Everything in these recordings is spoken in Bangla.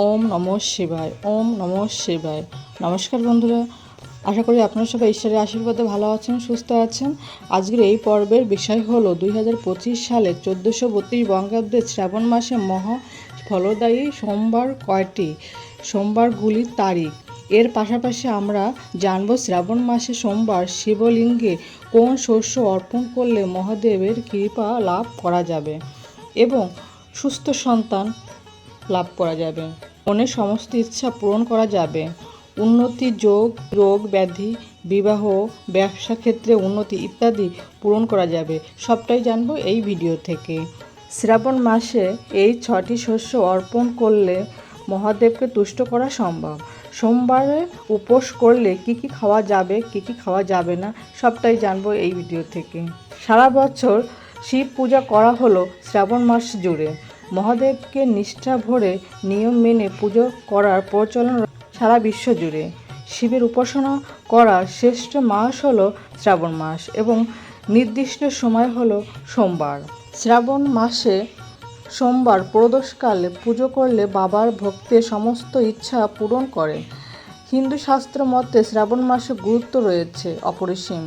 ওম নমঃ শিবায়। ওম নমঃ শিবায়। নমস্কার বন্ধুরা, আশা করি আপনারা সবাই ঈশ্বরের আশীর্বাদে ভালো আছেন, সুস্থ আছেন। আজকের এই পর্বের বিষয় হলো 2025 সালের 1432 বঙ্গাব্দের শ্রাবণ মাসে মহা ফলদায়ী সোমবার কয়টি, সোমবারগুলির তারিখ। এর পাশাপাশি আমরা জানব শ্রাবণ মাসে সোমবার শিবলিঙ্গে কোন শস্য অর্পণ করলে মহাদেবের কৃপা লাভ করা যাবে এবং সুস্থ সন্তান লাভ করা যাবে, মনের সমস্ত ইচ্ছা পূরণ করা যাবে, উন্নতি, যোগ, রোগ ব্যাধি, বিবাহ, ব্যবসা ক্ষেত্রে উন্নতি ইত্যাদি পূরণ করা যাবে। সবটাই জানবো এই ভিডিও থেকে। শ্রাবণ মাসে এই 6টি শস্য অর্পণ করলে মহাদেবকে তুষ্ট করা সম্ভব। সোমবারে উপোস করলে কি কি খাওয়া যাবে, কি কি খাওয়া যাবে না, সবটাই জানবো এই ভিডিও থেকে। সারা বছর শিব পূজা করা হলো শ্রাবণ মাস জুড়ে। মহাদেবকে নিষ্ঠা ভরে নিয়ম মেনে পুজো করার প্রচলন সারা বিশ্ব জুড়ে। শিবের উপাসনা করার শ্রেষ্ঠ মাস হলো শ্রাবণ মাস এবং নির্দিষ্ট সময় হলো সোমবার। শ্রাবণ মাসে সোমবার প্রদোষকালে পুজো করলে বাবার ভক্তের সমস্ত ইচ্ছা পূরণ করে। হিন্দু শাস্ত্র মতে শ্রাবণ মাসে গুরুত্ব রয়েছে অপরিসীম।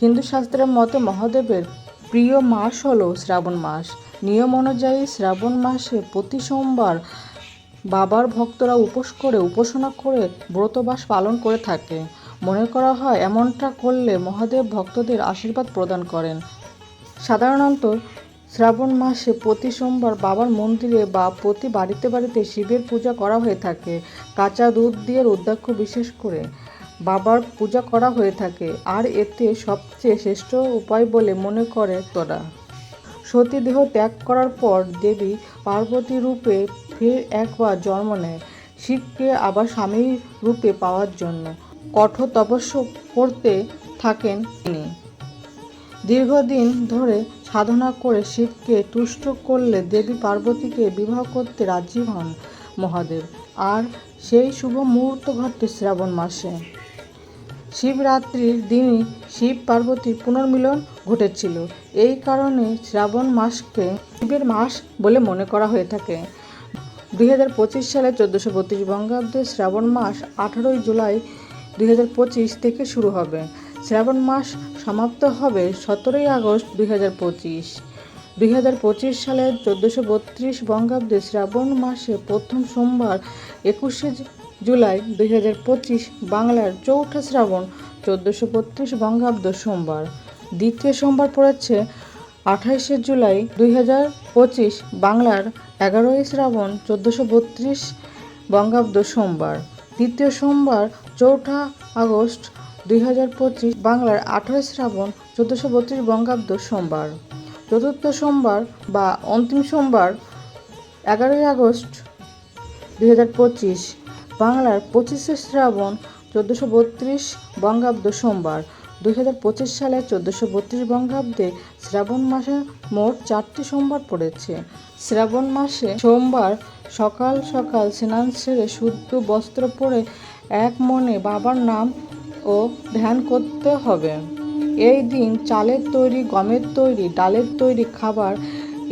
হিন্দু শাস্ত্রের মতে মহাদেবের প্রিয় মাস হলো শ্রাবণ মাস। নিয়ম অনুযায়ী শ্রাবণ মাসে প্রতি সোমবার বাবার ভক্তরা উপোস করে উপাসনা করে ব্রতবাস পালন করে থাকে। মনে করা হয় এমনটা করলে মহাদেব ভক্তদের আশীর্বাদ প্রদান করেন। সাধারণত শ্রাবণ মাসে প্রতি সোমবার বাবার মন্দিরে বা প্রতি বাড়িতে বাড়িতে শিবের পূজা করা হয়ে থাকে। কাঁচা দুধ দিয়ে রুদ্রাক্ষ বিশেষ করে বাবার পূজা করা হয়ে থাকে, আর এতে সবচেয়ে শ্রেষ্ঠ উপায় বলে মনে করে তোরা। সতী দেহ ত্যাগ করার পর দেবী পার্বতী রূপে ফের একবার জন্ম নেয় শিবকে আবার স্বামী রূপে পাওয়ার জন্য। কঠোর তপস্যা করতে থাকেন তিনি। দীর্ঘদিন ধরে সাধনা করে শিবকে তুষ্ট করলে দেবী পার্বতীকে বিবাহ করতে রাজি হন মহাদেব, আর সেই শুভ মুহূর্ত ঘটে শ্রাবণ মাসে। শিবরাত্রির দিনই শিব পার্বতীর পুনর্মিলন ঘটেছিল। এই কারণে শ্রাবণ মাসকে শিবের মাস বলে মনে করা হয়ে থাকে। 2025 সালে 1432 বঙ্গাব্দে শ্রাবণ মাস 18 জুলাই 2025 থেকে শুরু হবে। শ্রাবণ মাস সমাপ্ত হবে 17 আগস্ট 2025। 2025 সালের 1432 বঙ্গাব্দে শ্রাবণ মাসে প্রথম সোমবার 21 জুলাই 2025 বাংলার চৌঠা শ্রাবণ 1432 বঙ্গাব্দ সোমবার। দ্বিতীয় সোমবার পড়েছে 28 জুলাই 2025 বাংলার 11 শ্রাবণ 1432 বঙ্গাব্দ সোমবার। তৃতীয় সোমবার চৌঠা আগস্ট 2025 বাংলার 18 শ্রাবণ 1432 বঙ্গাব্দ সোমবার। চতুর্থ সোমবার বা অন্তিম সোমবার 11 আগস্ট 2025 বাংলার 25 শ্রাবণ 1432 বঙ্গাব্দ সোমবার। 2025 সালে 1432 বঙ্গাব্দে শ্রাবণ মাসে মোট 4টি সোমবার পড়েছে। শ্রাবণ মাসে সোমবার সকাল সকাল স্নান সেরে শুদ্ধ বস্ত্র পরে এক মনে বাবার নাম ও ধ্যান করতে হবে। এই দিন চালের তৈরি, গমের তৈরি, ডালের তৈরি খাবার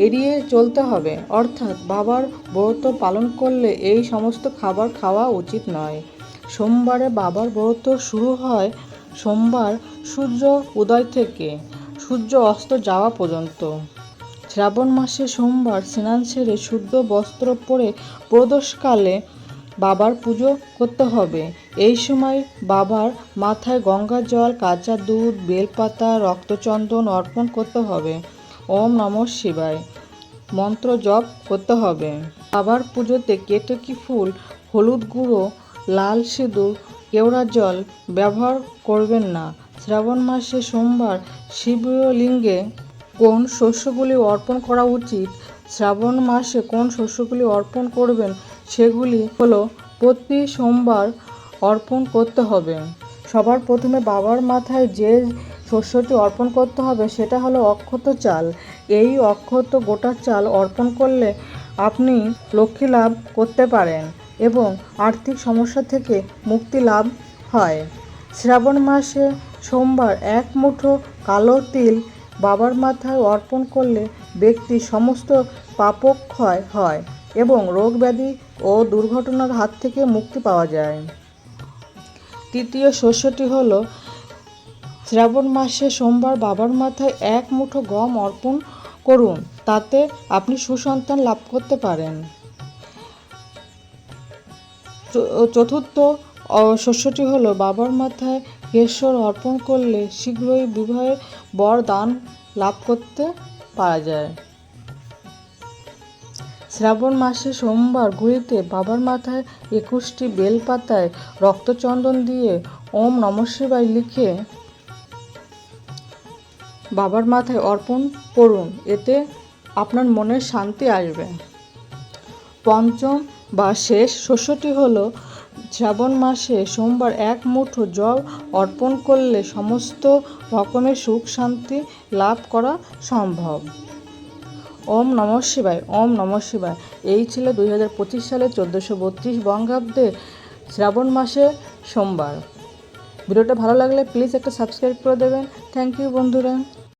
এড়িয়ে চলতে হবে, অর্থাৎ বাবার ব্রত পালন করলে এই সমস্ত খাবার খাওয়া উচিত নয়। সোমবারে বাবার ব্রত শুরু হয় সোমবার সূর্য উদয় থেকে সূর্য অস্ত যাওয়া পর্যন্ত। শ্রাবণ মাসে সোমবার স্নান সেরে শুদ্ধ বস্ত্র পরে প্রদোষকালে বাবার পুজো করতে হবে। এই সময় বাবার মাথায় গঙ্গা জল, কাঁচা দুধ, বেলপাতা, রক্তচন্দন অর্পণ করতে হবে। ওম নমঃ শিবায় মন্ত্র জপ করতে হবে। বাবার পুজোতে কেতকী ফুল, হলুদ গুঁড়ো, লাল সিঁদুর, কেওড়া জল ব্যবহার করবেন না। শ্রাবণ মাসে সোমবার শিবলিঙ্গে কোন শস্যগুলি অর্পণ করা উচিত? শ্রাবণ মাসে কোন শস্যগুলি অর্পণ করবেন সেগুলি হলো প্রতি সোমবার অর্পণ করতে হবে। সবার প্রথমে বাবার মাথায় যে শস্যটি অর্পণ করতে হবে সেটা হলো অক্ষত চাল। এই অক্ষত গোটা চাল অর্পণ করলে আপনি লক্ষ্মী লাভ করতে পারেন এবং আর্থিক সমস্যা থেকে মুক্তি লাভ হয়। শ্রাবণ মাসে সোমবার এক মুঠো কালো তিল বাবার মাথায় অর্পণ করলে ব্যক্তির সমস্ত পাপক্ষয় হয় এবং রোগ ব্যাধি ও দুর্ঘটনার হাত থেকে মুক্তি পাওয়া যায়। তৃতীয় শস্যটি হলো শ্রাবণ মাসে সোমবার বাবার মাথায় 1 মুঠো গম অর্পণ করুন, তাতে আপনি সুসন্তান লাভ করতে পারেন। চতুর্থ শস্যটি হলো বাবার মাথায় কেশর অর্পণ করলে শীঘ্রই বিবাহের বর দান লাভ করতে পারা যায়। শ্রাবণ মাসে সোমবার গুলিতে বাবার মাথায় 21টি বেলপাতায় রক্তচন্দন দিয়ে ওম নমঃ শিবায় লিখে বাবার মাথায় অর্পণ করুন, এতে আপনার মনের শান্তি আসবে। পঞ্চম বা শেষ শস্যটি হলো শ্রাবণ মাসে সোমবার 1 মুঠো জল অর্পণ করলে সমস্ত রকমের সুখ শান্তি লাভ করা সম্ভব। ওম নমঃ শিবায়, ওম নমঃ শিবায়। এই ছিল 2025 সালের 1432 বঙ্গাব্দে শ্রাবণ মাসে সোমবার। ভিডিওটা ভালো লাগলে প্লিজ একটা সাবস্ক্রাইব করে দেবেন। থ্যাংক ইউ বন্ধুরা।